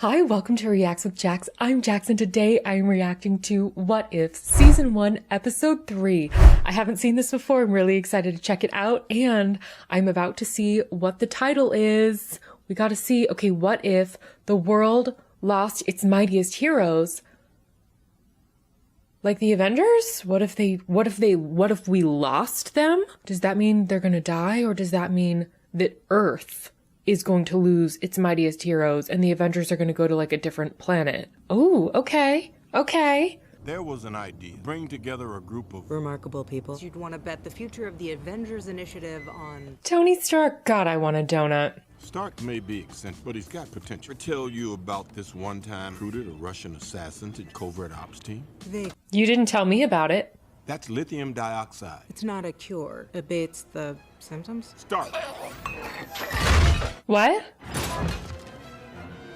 Hi, welcome to Reacts with Jax. I'm Jax, and today I am reacting to What If Season 1, Episode 3. I haven't seen this before. I'm really excited to check it out, and I'm about to see what the title is. We gotta see, okay, what if the world lost its mightiest heroes? Like the Avengers? What if we lost them? Does that mean they're gonna die, or does that mean that Earth is going to lose its mightiest heroes and the Avengers are going to go to like a different planet? Oh, okay. Okay. There was an idea. Bring together a group of remarkable people. You'd want to bet the future of the Avengers initiative on Tony Stark. God, I want a donut. Stark may be eccentric, but he's got potential. I tell you about this one time recruited a Russian assassin to covert ops team. You didn't tell me about it. That's lithium dioxide. It's not a cure. It abates the symptoms. Stark. What?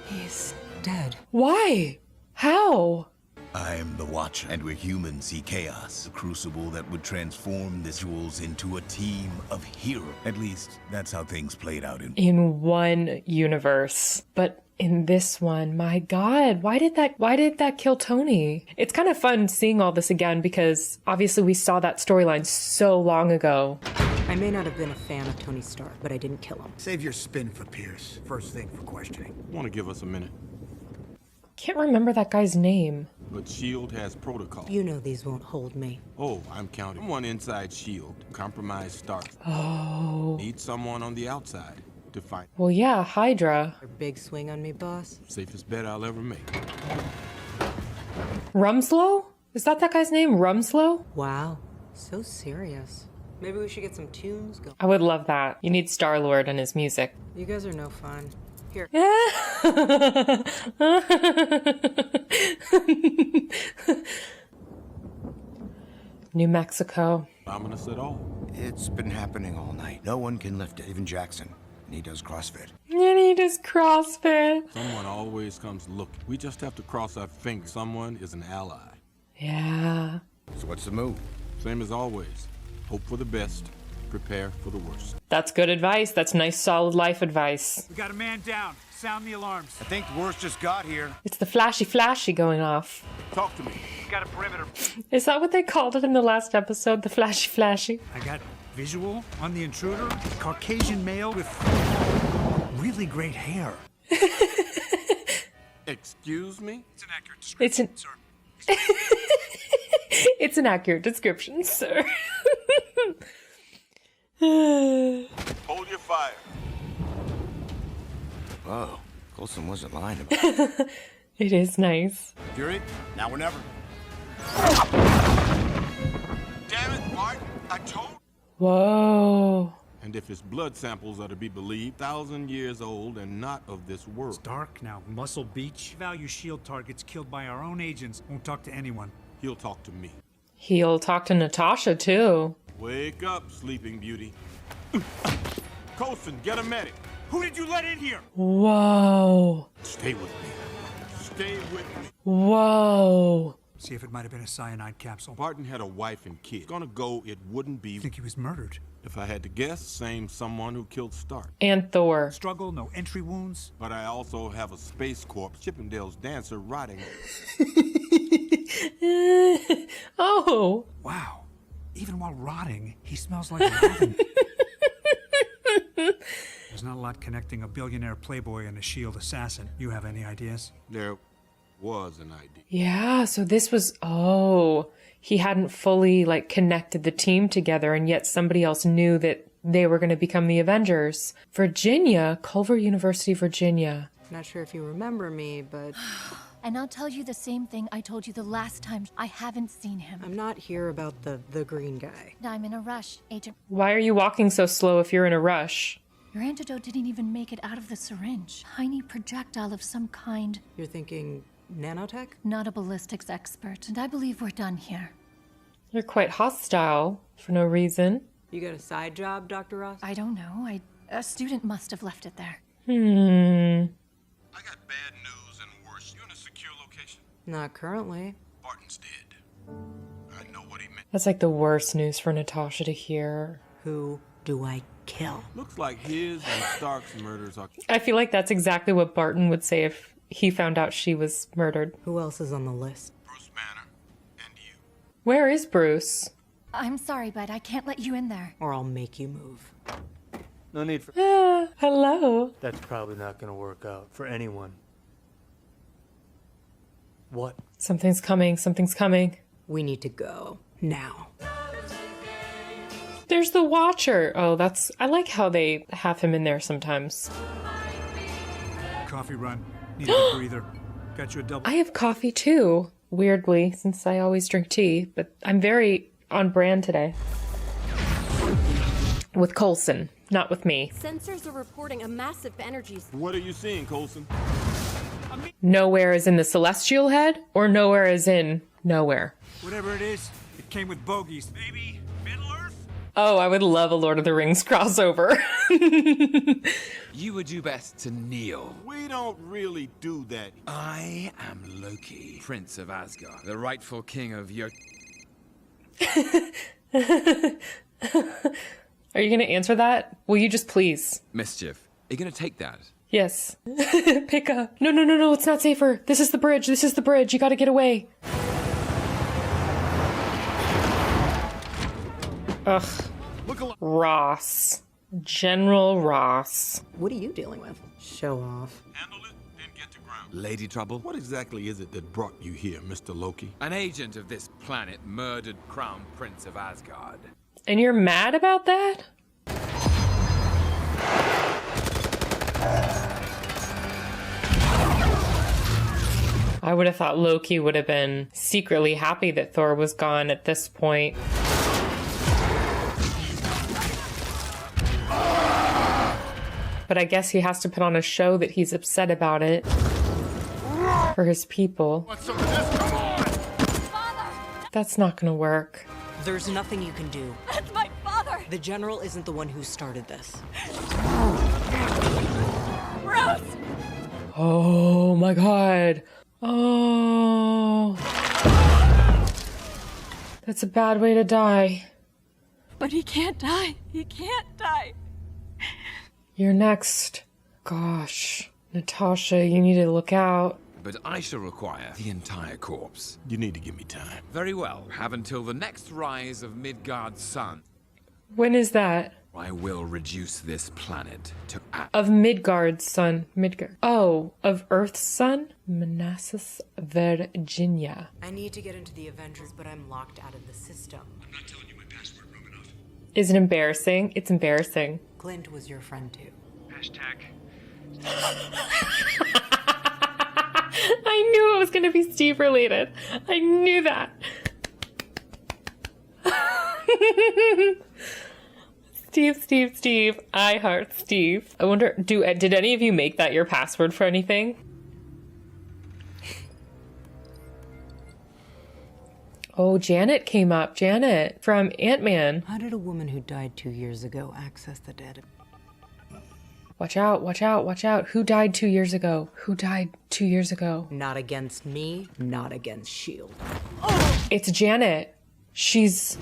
He's dead. Why? How? I am the Watcher, and we're humans see chaos, a crucible that would transform the jewels into a team of heroes. At least, that's how things played out in one universe. But in this one, my God, why did that kill Tony? It's kind of fun seeing all this again because obviously we saw that storyline so long ago. I may not have been a fan of Tony Stark, but I didn't kill him. Save your spin for Pierce. First thing for questioning. Want to give us a minute? Can't remember that guy's name. But S.H.I.E.L.D. has protocol. You know these won't hold me. Oh, I'm counting. Someone inside S.H.I.E.L.D. Compromised Stark. Oh. Need someone on the outside to fight. Well, yeah, Hydra. A big swing on me, boss. Safest bet I'll ever make. Rumslow? Is that guy's name? Rumslow? Wow, so serious. Maybe we should get some tunes going. I would love that. You need Star-Lord and his music. You guys are no fun. Here. New Mexico. Ominous at all. It's been happening all night. No one can lift it, even Jackson. And he does CrossFit. And he does CrossFit. Someone always comes looking. We just have to cross our fingers. Someone is an ally. Yeah. So what's the move? Same as always. Hope for the best. Prepare for the worst. That's good advice. That's nice, solid life advice. We got a man down. Sound the alarms. I think the worst just got here. It's the flashy going off. Talk to me. We got a perimeter. Is that what they called it in the last episode? The flashy? I got visual on the intruder. Caucasian male with really great hair. Excuse me? It's an accurate description, sir. It's an accurate description, sir. Hold your fire. Whoa, Coulson wasn't lying about it. It is nice. Fury, now or never. Damn it, Mark. I told. Whoa. And if his blood samples are to be believed, 1,000 years old and not of this world. Stark, now Muscle Beach. Value shield targets killed by our own agents. Won't talk to anyone. He'll talk to me. He'll talk to Natasha, too. Wake up, sleeping beauty. Coulson, get a medic. Who did you let in here? Whoa. Stay with me. Stay with me. Whoa. See if it might have been a cyanide capsule. Barton had a wife and kids. Gonna go, it wouldn't be. I think he was murdered. If I had to guess, same someone who killed Stark. And Thor. Struggle, no entry wounds. But I also have a space corpse, Chippendale's dancer, rotting. Oh. Wow. Even while rotting, he smells like heaven. There's not a lot connecting a billionaire playboy and a S.H.I.E.L.D. assassin. You have any ideas? There was an idea. Yeah, so this was, oh, he hadn't fully like connected the team together, and yet somebody else knew that they were going to become the Avengers. Virginia, Culver University, Virginia. Not sure if you remember me, but And I'll tell you the same thing I told you the last time. I haven't seen him. I'm not here about the green guy. I'm in a rush, Agent. Why are you walking so slow if you're in a rush? Your antidote didn't even make it out of the syringe. Tiny projectile of some kind. You're thinking nanotech? Not a ballistics expert, and I believe we're done here. You're quite hostile for no reason. You got a side job, Dr. Ross? I don't know. A student must have left it there. I got bad news and worse. You in a secure location? Not currently. Barton's dead. I know what he meant. That's like the worst news for Natasha to hear. Who do I kill? Looks like his and Stark's murders are... I feel like that's exactly what Barton would say he found out she was murdered. Who else is on the list? Bruce Banner, and you. Where is Bruce? I'm sorry, but I can't let you in there. Or I'll make you move. No need for... Hello. That's probably not gonna work out for anyone. What? Something's coming. Something's coming. We need to go. Now. There's the Watcher. Oh, I like how they have him in there sometimes. Coffee run. Need a breather. Got you a double. I have coffee too, weirdly, since I always drink tea, but I'm very on brand today. With Coulson, not with me. Sensors are reporting a massive energy. What are you seeing, Coulson? Nowhere is in the celestial head, or nowhere is in nowhere. Whatever it is, it came with bogeys. Maybe Middle Earth? Oh, I would love a Lord of the Rings crossover. You would do best to kneel. We don't really do that. I am Loki, Prince of Asgard, the rightful king of your... Are you going to answer that? Will you just please? Mischief. Are you gonna take that? Yes. Pick up. No, it's not safer. This is the bridge. You gotta get away. Ugh. Ross. General Ross. What are you dealing with? Show off. Handle it, then get to ground. Lady Trouble? What exactly is it that brought you here, Mr. Loki? An agent of this planet murdered Crown Prince of Asgard. And you're mad about that? I would have thought Loki would have been secretly happy that Thor was gone at this point. But I guess he has to put on a show that he's upset about it for his people. Want some of this? Come on! Father! That's not gonna work. There's nothing you can do. That's my father! The general isn't the one who started this. Bruce! Oh my god. Oh. That's a bad way to die. But he can't die. He can't die. You're next. Gosh. Natasha, you need to look out. But I shall require the entire corpse. You need to give me time. Very well. Have until the next rise of Midgard's sun. When is that? I will reduce this planet to Of Midgard's son. Midgard. Oh, of Earth's son? Manassas, Virginia. I need to get into the Avengers, but I'm locked out of the system. I'm not telling you my password, Romanoff. Is it embarrassing? It's embarrassing. Clint was your friend too. Hashtag. I knew it was going to be Steve related. I knew that. Steve. I heart Steve. I wonder, did any of you make that your password for anything? Oh, Janet came up. Janet from Ant-Man. How did a woman who died 2 years ago access the dead? Watch out. Who died 2 years ago? Not against me, not against S.H.I.E.L.D. It's Janet. She's...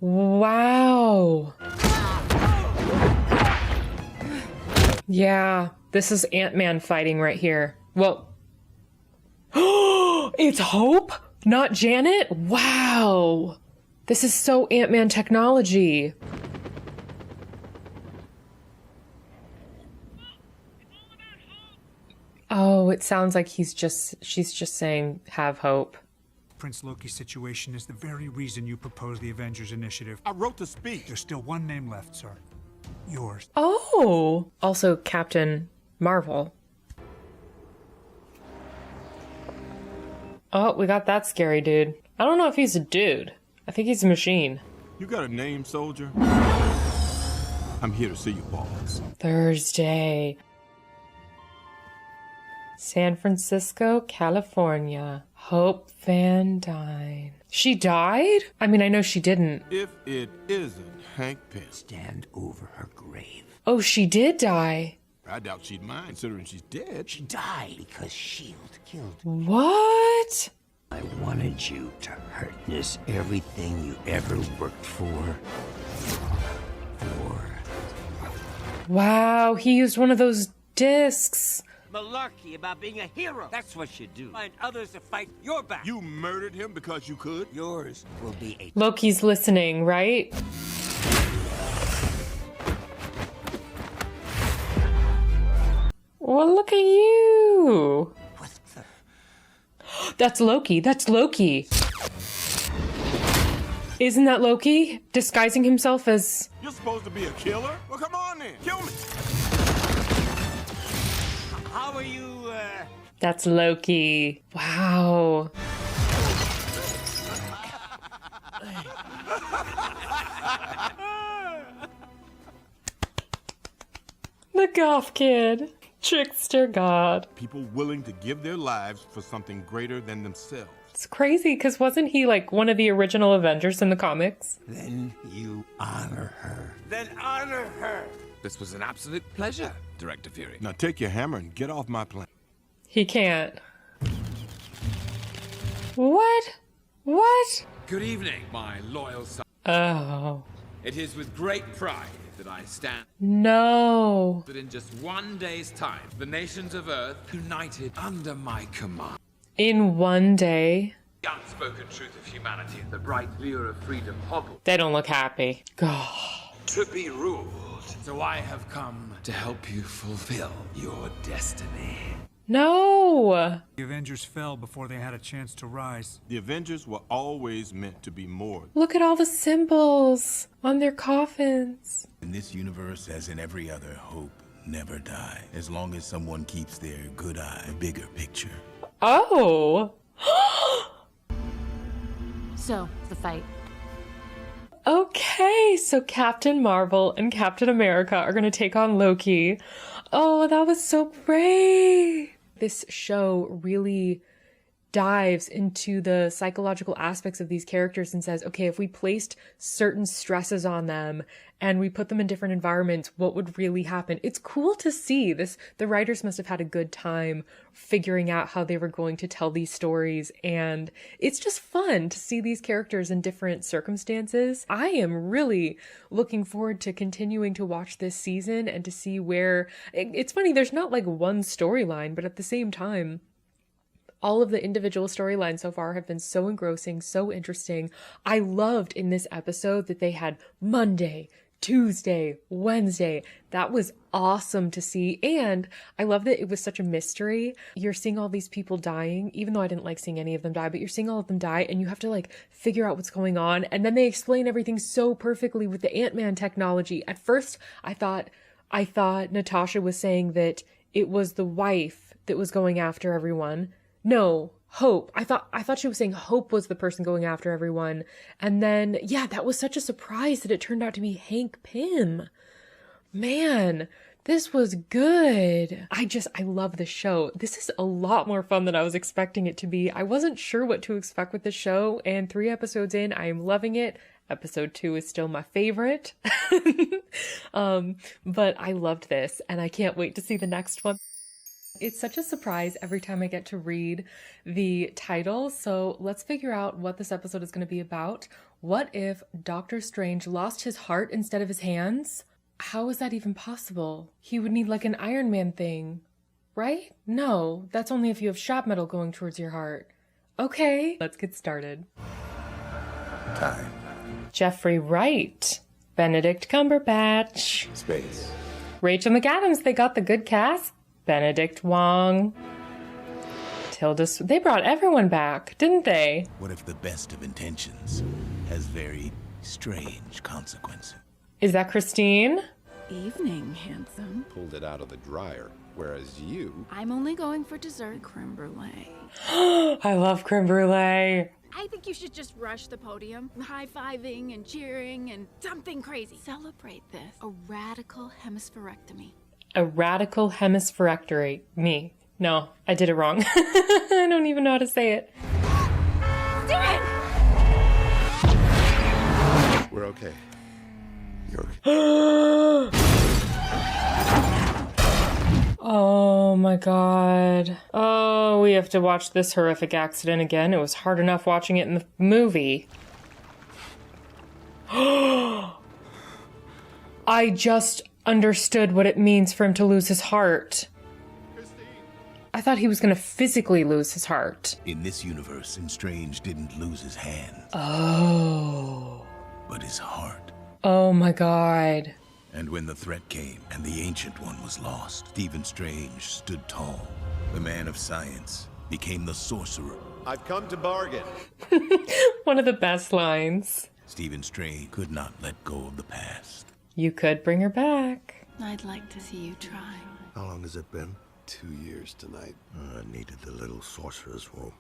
Wow. Yeah, this is Ant-Man fighting right here. Well... It's Hope, not Janet? Wow. This is so Ant-Man technology. Oh, it sounds like she's just saying, have hope. Prince Loki's situation is the very reason you proposed the Avengers Initiative. I wrote the speech. There's still one name left, sir. Yours. Oh, also Captain Marvel. Oh, we got that scary dude. I don't know if he's a dude. I think he's a machine. You got a name, soldier? I'm here to see you, boss. Thursday. San Francisco, California. Hope Van Dyne. She died? I mean, I know she didn't. If it isn't Hank Pym. Stand over her grave. Oh, she did die. I doubt she'd mind, considering she's dead. She died because S.H.I.E.L.D. killed her. What? I wanted you to harness everything you ever worked for. Wow, he used one of those discs. malarkey about being a hero. That's what you do. Find others to fight your back. You murdered him because you could? Yours will be a... Loki's listening, right? Well, look at you. What the... That's Loki. That's Loki. Isn't that Loki disguising himself as... You're supposed to be a killer? Well, come on then. Kill me. How are you, That's Loki. Wow. The goth kid. Trickster god. People willing to give their lives for something greater than themselves. It's crazy, because wasn't he like one of the original Avengers in the comics? Then you honor her. Then honor her. This was an absolute pleasure, Director Fury. Now take your hammer and get off my plane. He can't. What? What? Good evening, my loyal son. Oh. It is with great pride that I stand No. that in just one day's time, the nations of Earth united under my command. In one day. The unspoken truth of humanity, the bright lure of freedom hobbled They don't look happy. God. to be ruled. So I have come to help you fulfill your destiny. No. The Avengers fell before they had a chance to rise. The Avengers were always meant to be more. Look at all the symbols on their coffins. In this universe, as in every other, hope never die. As long as someone keeps their good eye, bigger picture. Oh. So, the fight. Okay, so Captain Marvel and Captain America are going to take on Loki. Oh, that was so brave. This show really dives into the psychological aspects of these characters and says, okay, if we placed certain stresses on them and we put them in different environments, what would really happen? It's cool to see this. The writers must have had a good time figuring out how they were going to tell these stories. And it's just fun to see these characters in different circumstances. I am really looking forward to continuing to watch this season and to see where it's funny. There's not like one storyline, but at the same time, all of the individual storylines so far have been so engrossing, so interesting. I loved in this episode that they had Monday, Tuesday, Wednesday. That was awesome to see. And I love that it was such a mystery. You're seeing all these people dying, even though I didn't like seeing any of them die, but you're seeing all of them die and you have to like figure out what's going on. And then they explain everything so perfectly with the Ant-Man technology. At first, I thought Natasha was saying that it was the wife that was going after everyone. No, Hope. I thought she was saying Hope was the person going after everyone. And then, yeah, that was such a surprise that it turned out to be Hank Pym. Man, this was good. I love the show. This is a lot more fun than I was expecting it to be. I wasn't sure what to expect with the show, and 3 episodes in, I am loving it. Episode 2 is still my favorite. But I loved this, and I can't wait to see the next one. It's such a surprise every time I get to read the title, so let's figure out what this episode is going to be about. What if Doctor Strange lost his heart instead of his hands? How is that even possible? He would need like an Iron Man thing, right? No, that's only if you have shrapnel metal going towards your heart. Okay, let's get started. Time. Jeffrey Wright, Benedict Cumberbatch, Space. Rachel McAdams, they got the good cast. Benedict Wong, Tilda. They brought everyone back, didn't they? What if the best of intentions has very strange consequences? Is that Christine? Evening, handsome. Pulled it out of the dryer, whereas you... I'm only going for dessert creme brulee. I love creme brulee. I think you should just rush the podium, high-fiving and cheering and something crazy. Celebrate this. A radical hemispherectomy. A radical hemispherectomy. Me. No, I did it wrong. I don't even know how to say it. Steven! We're okay. You're Oh my god. Oh, we have to watch this horrific accident again. It was hard enough watching it in the movie. I just understood what it means for him to lose his heart. Christine, I thought he was gonna physically lose his heart. In this universe, Strange didn't lose his hand. Oh. But his heart. Oh my god. And when the threat came and the Ancient One was lost, Stephen Strange stood tall. The man of science became the sorcerer. I've come to bargain. One of the best lines. Stephen Strange could not let go of the past. You could bring her back. I'd like to see you try. How long has it been? 2 years tonight. I needed the little sorcerer's room.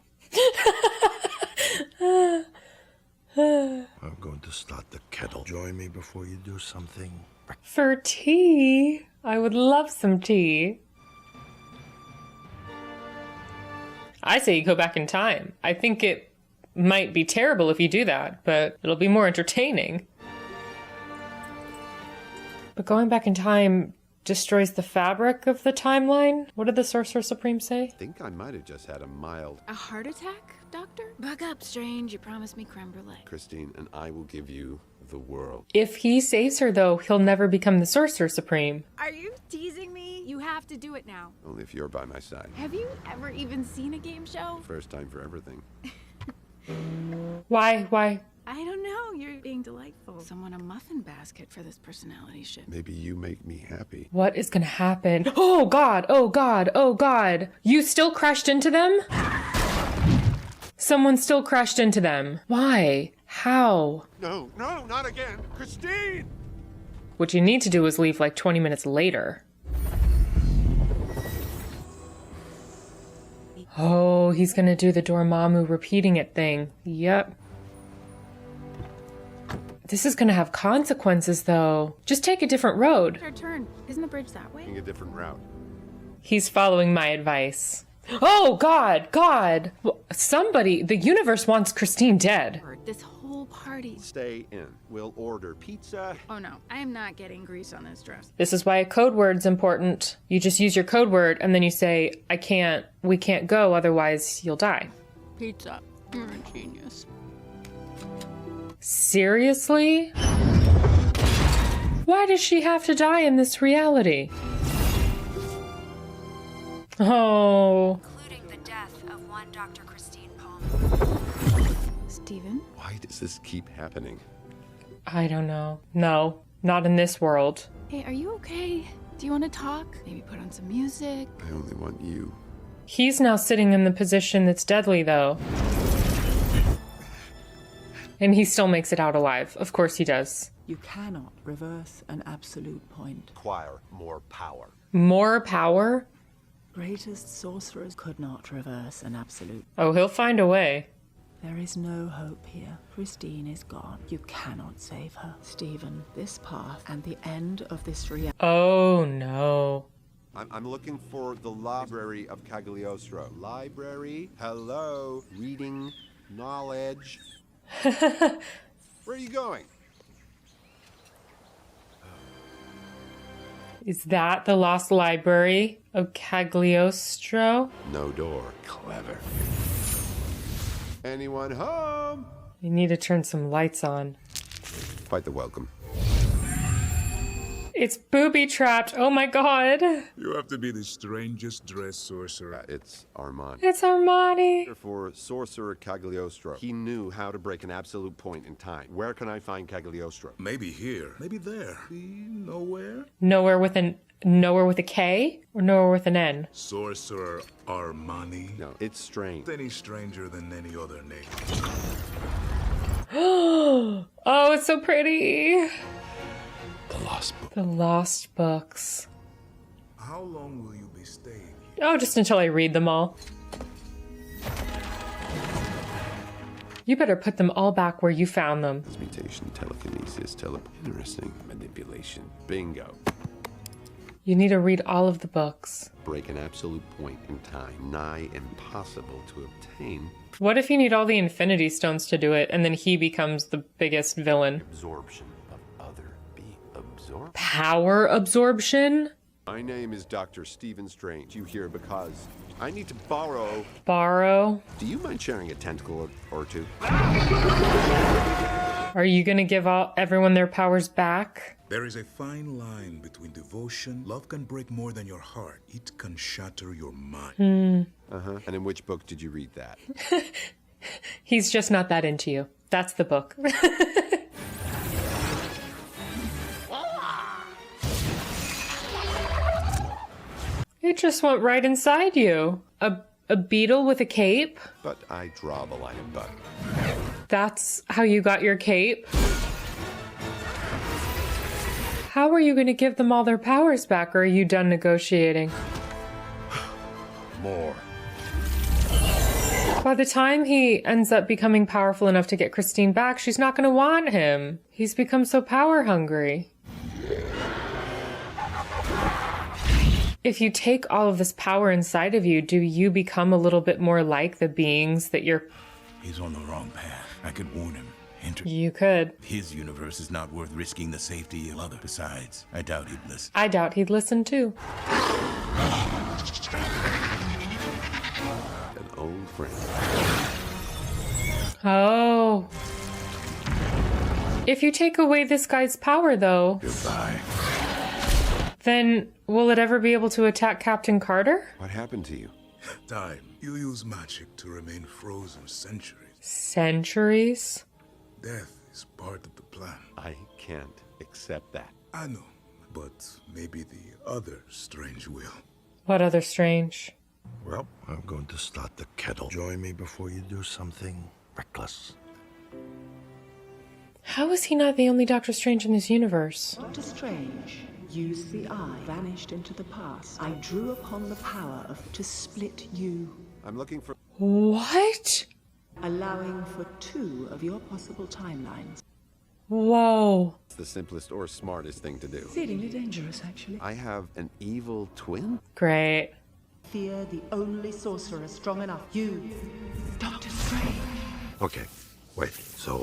I'm going to start the kettle. Join me before you do something. For tea? I would love some tea. I say you go back in time. I think it might be terrible if you do that, but it'll be more entertaining. But going back in time destroys the fabric of the timeline? What did the Sorcerer Supreme say? I think I might have just had a mild... A heart attack, Doctor? Buck up, Strange. You promised me creme brulee. Christine, and I will give you the world. If he saves her, though, he'll never become the Sorcerer Supreme. Are you teasing me? You have to do it now. Only if you're by my side. Have you ever even seen a game show? First time for everything. Why? I don't know. You're being delightful. Someone a muffin basket for this personality shift. Maybe you make me happy. What is gonna happen? Oh god, oh god, oh god. You still crashed into them? Someone still crashed into them. Why? How? No, not again. Christine! What you need to do is leave like 20 minutes later. Oh, he's gonna do the Dormammu repeating it thing. Yep. This is gonna have consequences, though. Just take a different road. Our turn. Isn't the bridge that way? Taking a different route. He's following my advice. Oh, God! Somebody, the universe wants Christine dead. This whole party. Stay in. We'll order pizza. Oh no, I am not getting grease on this dress. This is why a code word's important. You just use your code word and then you say, we can't go, otherwise you'll die. Pizza. You're a genius. Seriously? Why does she have to die in this reality? Oh. Including the death of one Dr. Christine Palmer. Steven? Why does this keep happening? I don't know. No, not in this world. Hey, are you okay? Do you want to talk? Maybe put on some music? I only want you. He's now sitting in the position that's deadly, though. And he still makes it out alive. Of course he does. You cannot reverse an absolute point. Acquire more power. More power? Greatest sorcerers could not reverse an absolute. Oh, he'll find a way. There is no hope here. Christine is gone. You cannot save her. Stephen, this path and the end of this reality. Oh, no. I'm looking for the library of Cagliostro. Library? Hello? Reading? Knowledge? Where are you going? Is that the lost library of Cagliostro? No door. Clever. Anyone home? You need to turn some lights on. Quite the welcome. It's booby-trapped. Oh my god. You have to be the strangest dressed sorcerer. It's Armani. It's Armani. For Sorcerer Cagliostro. He knew how to break an absolute point in time. Where can I find Cagliostro? Maybe here. Maybe there. Nowhere? Nowhere with a K or nowhere with an N? Sorcerer Armani. No, it's strange. Any stranger than any other name. Oh, it's so pretty. The Lost Book. The Lost Books. How long will you be staying here? Oh, just until I read them all. You better put them all back where you found them. Transmutation, telekinesis, interesting. Manipulation. Bingo. You need to read all of the books. Break an absolute point in time. Nigh impossible to obtain. What if you need all the Infinity Stones to do it, and then he becomes the biggest villain? Absorption of other be absorbed. Power absorption? My name is Dr. Stephen Strange. You here because I need to borrow. Borrow? Do you mind sharing a tentacle or two? Are you gonna give everyone their powers back? There is a fine line between devotion. Love can break more than your heart. It can shatter your mind. Uh-huh. And in which book did you read that? He's just not that into you. That's the book. It just went right inside you. A beetle with a cape? But I draw the line in buck. That's how you got your cape? How are you going to give them all their powers back, or are you done negotiating? More. By the time he ends up becoming powerful enough to get Christine back, she's not going to want him. He's become so power hungry. If you take all of this power inside of you, do you become a little bit more like the beings that you're... He's on the wrong path. I could warn him. You could. His universe is not worth risking the safety of others. Besides, I doubt he'd listen. I doubt he'd listen too. An old friend. Oh. If you take away this guy's power, though... Goodbye. Then, will it ever be able to attack Captain Carter? What happened to you? Time. You use magic to remain frozen centuries. Centuries? Death is part of the plan. I can't accept that. I know, but maybe the other strange will. What other strange? Well, I'm going to start the kettle. Join me before you do something reckless. How is he not the only Doctor Strange in this universe? Doctor Strange used the eye, vanished into the past. I drew upon the power to split you. I'm looking for... What? Allowing for 2 of your possible timelines. Whoa. It's the simplest or smartest thing to do. Exceedingly dangerous, actually. I have an evil twin? Great. Fear the only sorcerer strong enough. You, Doctor Strange. Okay, wait. So,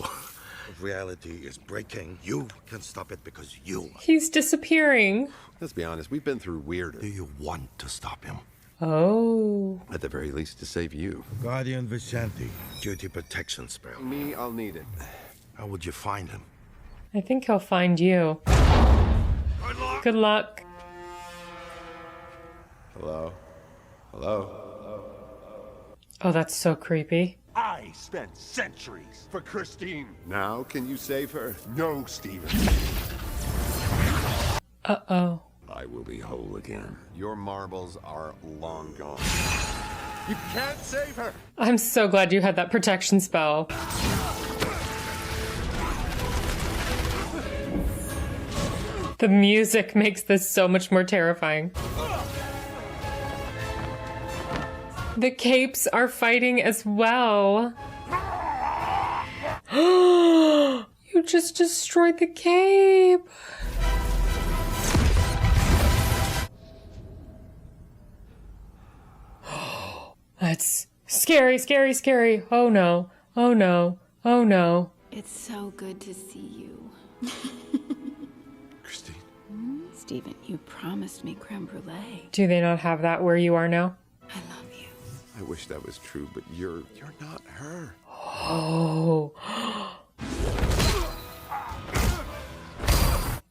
if reality is breaking, you can stop it because you... He's disappearing. Let's be honest, we've been through weirder. Do you want to stop him? Oh. At the very least, to save you. Guardian Vishanti, duty protection spell. Me, I'll need it. How would you find him? I think he'll find you. Good luck. Hello? Hello? Oh, that's so creepy. I spent centuries for Christine. Now, can you save her? No, Stephen. Uh-oh. I will be whole again. Your marbles are long gone. You can't save her. I'm so glad you had that protection spell. The music makes this so much more terrifying. The capes are fighting as well. You just destroyed the cape. That's scary, scary, scary. Oh no. Oh no. Oh no. It's so good to see you. Christine. Stephen, you promised me creme brulee. Do they not have that where you are now? I love you. I wish that was true, but you're not her. Oh.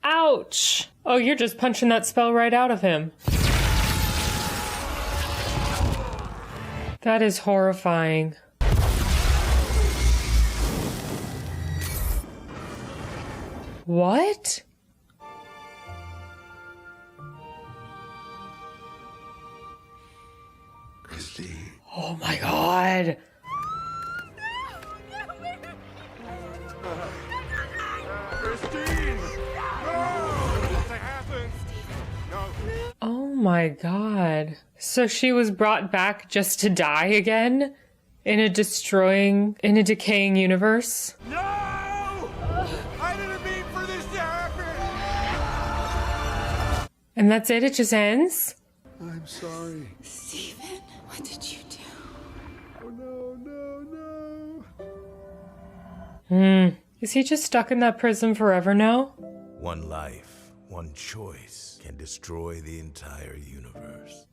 Ouch. Oh, you're just punching that spell right out of him. That is horrifying. What? Christine. Oh my god. Christine! No! This happened. No. Oh my god. So she was brought back just to die again? In a decaying universe? No! I didn't mean for this to happen! And that's it? It just ends? I'm sorry. Stephen, what did you do? Oh no, no, no. Is he just stuck in that prison forever now? One life, one choice can destroy the entire universe.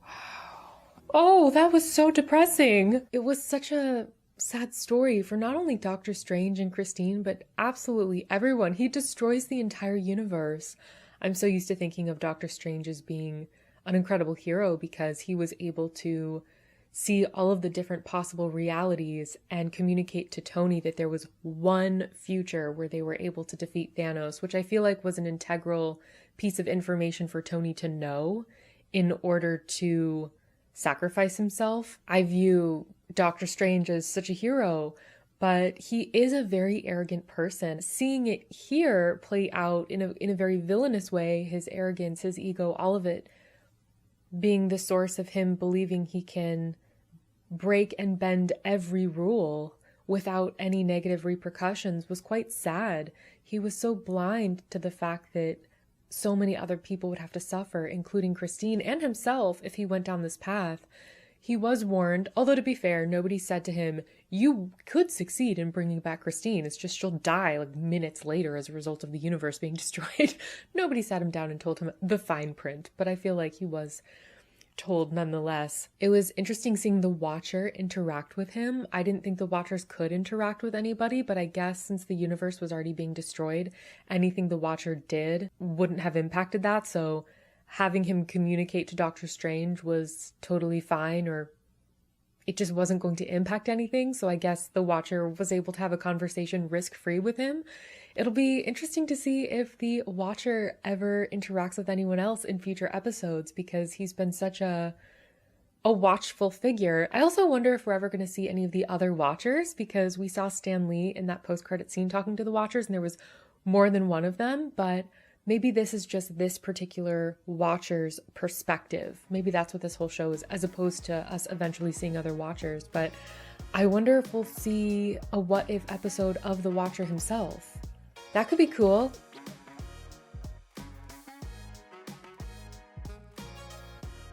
Oh, that was so depressing. It was such a sad story for not only Doctor Strange and Christine, but absolutely everyone. He destroys the entire universe. I'm so used to thinking of Doctor Strange as being an incredible hero because he was able to see all of the different possible realities and communicate to Tony that there was one future where they were able to defeat Thanos, which I feel like was an integral piece of information for Tony to know in order to sacrifice himself. I view Doctor Strange as such a hero, but he is a very arrogant person. Seeing it here play out in a very villainous way, his arrogance, his ego, all of it being the source of him believing he can break and bend every rule without any negative repercussions was quite sad. He was so blind to the fact that so many other people would have to suffer, including Christine and himself, if he went down this path. He was warned, although to be fair, nobody said to him, you could succeed in bringing back Christine. It's just she'll die like minutes later as a result of the universe being destroyed. Nobody sat him down and told him the fine print, but I feel like he was told nonetheless. It was interesting seeing the Watcher interact with him. I didn't think the Watchers could interact with anybody, but I guess since the universe was already being destroyed, anything the Watcher did wouldn't have impacted that, so having him communicate to Doctor Strange was totally fine, or it just wasn't going to impact anything, so I guess the Watcher was able to have a conversation risk-free with him. It'll be interesting to see if the Watcher ever interacts with anyone else in future episodes, because he's been such a watchful figure. I also wonder if we're ever going to see any of the other Watchers, because we saw Stan Lee in that post-credit scene talking to the Watchers, and there was more than one of them, but maybe this is just this particular Watcher's perspective. Maybe that's what this whole show is, as opposed to us eventually seeing other Watchers. But I wonder if we'll see a what if episode of the Watcher himself. That could be cool.